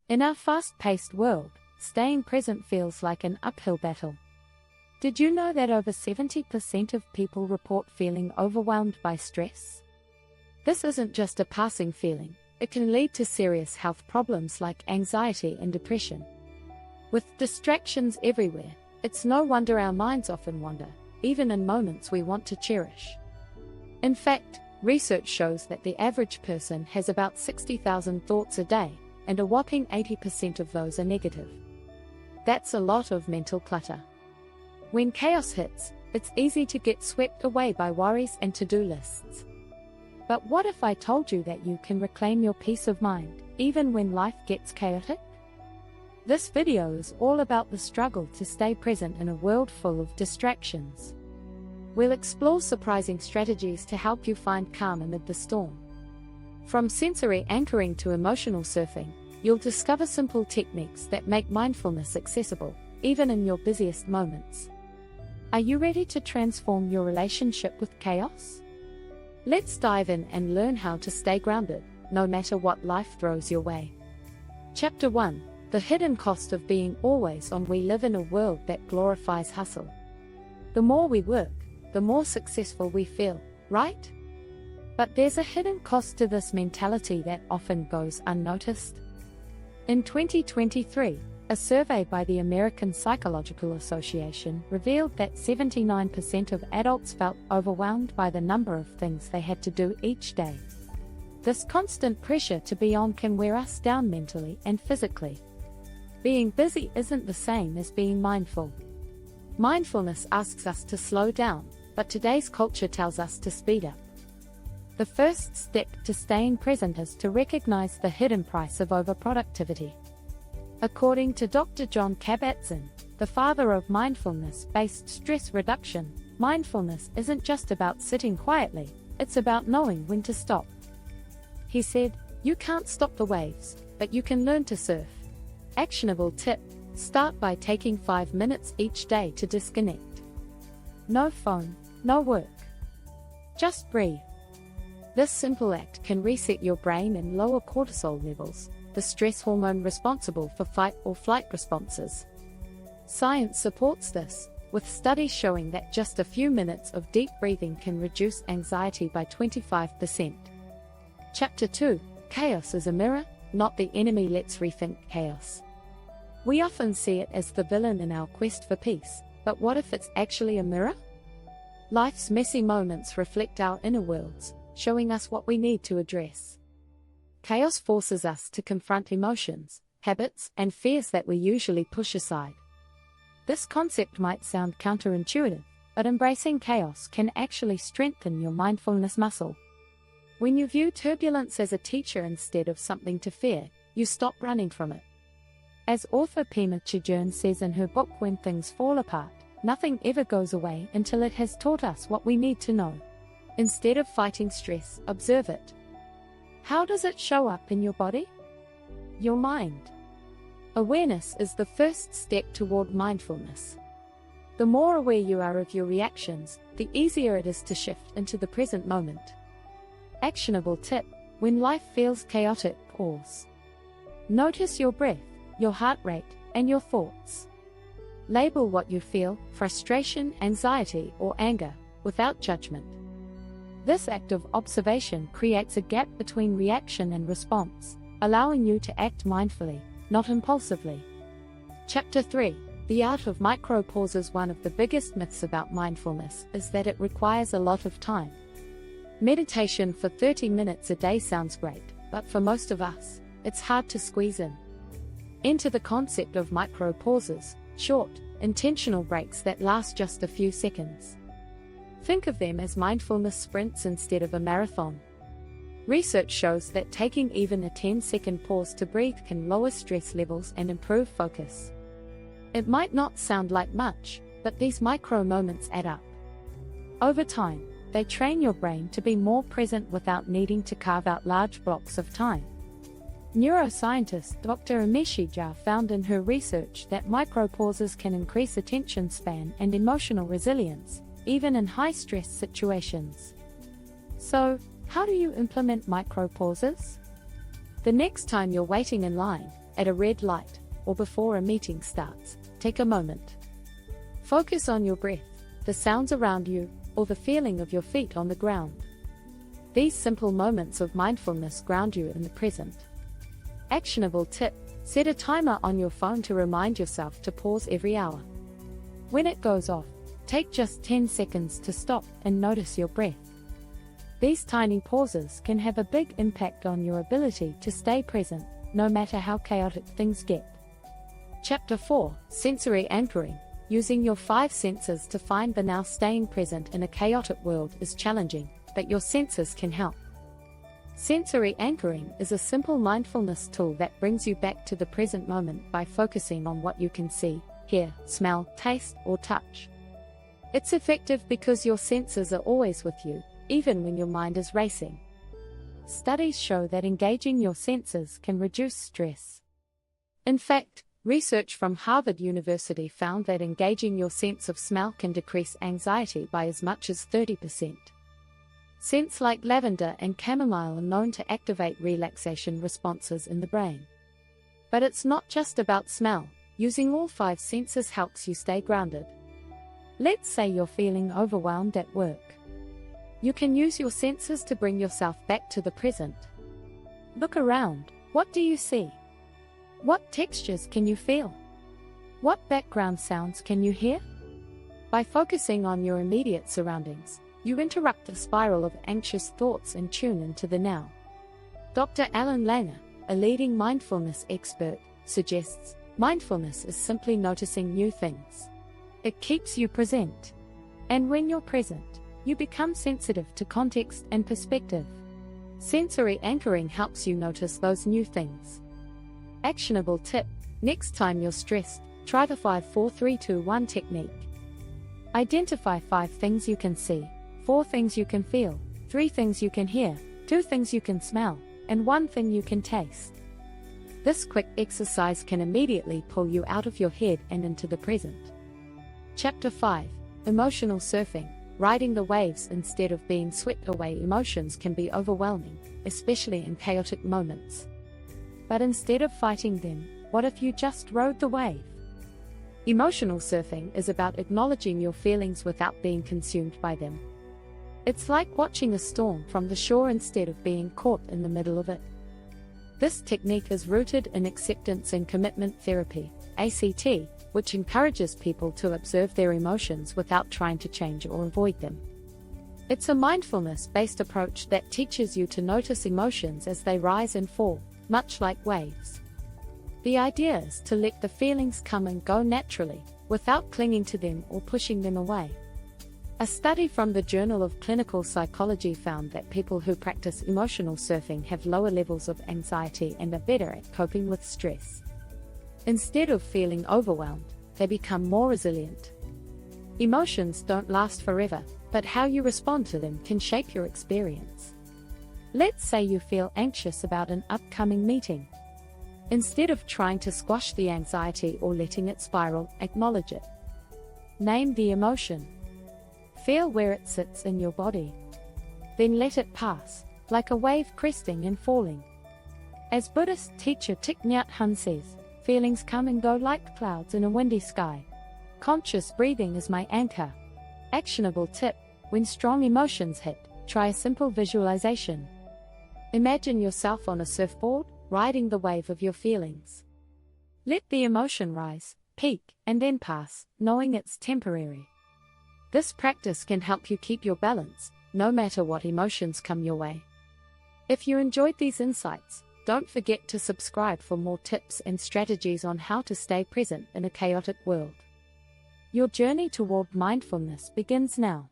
In our fast-paced world, staying present feels like an uphill battle. Did you know that over 70% of people report feeling overwhelmed by stress? This isn't just a passing feeling, it can lead to serious health problems like anxiety and depression. With distractions everywhere, it's no wonder our minds often wander, even in moments we want to cherish. In fact, research shows that the average person has about 60,000 thoughts a day, and a whopping 80% of those are negative. That's a lot of mental clutter. When chaos hits, it's easy to get swept away by worries and to-do lists. But what if I told you that you can reclaim your peace of mind, even when life gets chaotic? This video is all about the struggle to stay present in a world full of distractions. We'll explore surprising strategies to help you find calm amid the storm. From sensory anchoring to emotional surfing, you'll discover simple techniques that make mindfulness accessible, even in your busiest moments. Are you ready to transform your relationship with chaos? Let's dive in and learn how to stay grounded, no matter what life throws your way. Chapter 1: The hidden cost of being always on. We live in a world that glorifies hustle. The more we work, the more successful we feel, right? But there's a hidden cost to this mentality that often goes unnoticed. In 2023, a survey by the American Psychological Association revealed that 79% of adults felt overwhelmed by the number of things they had to do each day. This constant pressure to be on can wear us down mentally and physically. Being busy isn't the same as being mindful. Mindfulness asks us to slow down, but today's culture tells us to speed up. The first step to staying present is to recognize the hidden price of overproductivity. According to Dr. John Kabat-Zinn, the father of mindfulness-based stress reduction, mindfulness isn't just about sitting quietly, it's about knowing when to stop. He said, "You can't stop the waves, but you can learn to surf." Actionable tip: start by taking 5 minutes each day to disconnect. No phone, no work. Just breathe. This simple act can reset your brain and lower cortisol levels, the stress hormone responsible for fight or flight responses. Science supports this, with studies showing that just a few minutes of deep breathing can reduce anxiety by 25%. Chapter 2: Chaos is a mirror, not the enemy. Let's rethink chaos. We often see it as the villain in our quest for peace, but what if it's actually a mirror? Life's messy moments reflect our inner worlds, showing us what we need to address. Chaos forces us to confront emotions, habits, and fears that we usually push aside. This concept might sound counterintuitive, but embracing chaos can actually strengthen your mindfulness muscle. When you view turbulence as a teacher instead of something to fear, you stop running from it. As author Pema Chodron says in her book When Things Fall Apart, nothing ever goes away until it has taught us what we need to know. Instead of fighting stress, observe it. How does it show up in your body? Your mind. Awareness is the first step toward mindfulness. The more aware you are of your reactions, the easier it is to shift into the present moment. Actionable tip: when life feels chaotic, pause. Notice your breath, your heart rate, and your thoughts. Label what you feel: frustration, anxiety, or anger, without judgment. This act of observation creates a gap between reaction and response, allowing you to act mindfully, not impulsively. Chapter 3: The Art of Micro-Pauses. One of the biggest myths about mindfulness is that it requires a lot of time. Meditation for 30 minutes a day sounds great, but for most of us, it's hard to squeeze in. Enter the concept of micro-pauses, short, intentional breaks that last just a few seconds. Think of them as mindfulness sprints instead of a marathon. Research shows that taking even a 10-second pause to breathe can lower stress levels and improve focus. It might not sound like much, but these micro moments add up. Over time, they train your brain to be more present without needing to carve out large blocks of time. Neuroscientist Dr. Umeshi Jha found in her research that micro-pauses can increase attention span and emotional resilience, even in high-stress situations. So, how do you implement micro-pauses? The next time you're waiting in line, at a red light, or before a meeting starts, take a moment. Focus on your breath, the sounds around you, or the feeling of your feet on the ground. These simple moments of mindfulness ground you in the present. Actionable tip: set a timer on your phone to remind yourself to pause every hour. When it goes off, take just 10 seconds to stop and notice your breath. These tiny pauses can have a big impact on your ability to stay present, no matter how chaotic things get. Chapter 4: Sensory Anchoring. Using your 5 senses to find the now. Staying present in a chaotic world is challenging, but your senses can help. Sensory anchoring is a simple mindfulness tool that brings you back to the present moment by focusing on what you can see, hear, smell, taste, or touch. It's effective because your senses are always with you, even when your mind is racing. Studies show that engaging your senses can reduce stress. In fact, research from Harvard University found that engaging your sense of smell can decrease anxiety by as much as 30%. Scents like lavender and chamomile are known to activate relaxation responses in the brain. But it's not just about smell. Using all 5 senses helps you stay grounded. Let's say you're feeling overwhelmed at work. You can use your senses to bring yourself back to the present. Look around. What do you see? What textures can you feel? What background sounds can you hear? By focusing on your immediate surroundings, you interrupt the spiral of anxious thoughts and tune into the now. Dr. Alan Langer, a leading mindfulness expert, suggests mindfulness is simply noticing new things. It keeps you present. And when you're present, you become sensitive to context and perspective. Sensory anchoring helps you notice those new things. Actionable tip: next time you're stressed, try the 5-4-3-2-1 technique. Identify 5 things you can see, 4 things you can feel, 3 things you can hear, 2 things you can smell, and 1 thing you can taste. This quick exercise can immediately pull you out of your head and into the present. Chapter 5: Emotional Surfing. Riding the waves instead of being swept away. Emotions can be overwhelming, especially in chaotic moments. But instead of fighting them, what if you just rode the wave? Emotional surfing is about acknowledging your feelings without being consumed by them. It's like watching a storm from the shore instead of being caught in the middle of it. This technique is rooted in acceptance and commitment therapy, ACT, which encourages people to observe their emotions without trying to change or avoid them. It's a mindfulness-based approach that teaches you to notice emotions as they rise and fall, much like waves. The idea is to let the feelings come and go naturally, without clinging to them or pushing them away. A study from the Journal of Clinical Psychology found that people who practice emotional surfing have lower levels of anxiety and are better at coping with stress. Instead of feeling overwhelmed, they become more resilient. Emotions don't last forever, but how you respond to them can shape your experience. Let's say you feel anxious about an upcoming meeting. Instead of trying to squash the anxiety or letting it spiral, acknowledge it. Name the emotion. Feel where it sits in your body. Then let it pass, like a wave cresting and falling. As Buddhist teacher Thich Nhat Hanh says, feelings come and go like clouds in a windy sky. Conscious breathing is my anchor. Actionable tip: when strong emotions hit, try a simple visualization. Imagine yourself on a surfboard, riding the wave of your feelings. Let the emotion rise, peak, and then pass, knowing it's temporary. This practice can help you keep your balance, no matter what emotions come your way. If you enjoyed these insights, don't forget to subscribe for more tips and strategies on how to stay present in a chaotic world. Your journey toward mindfulness begins now.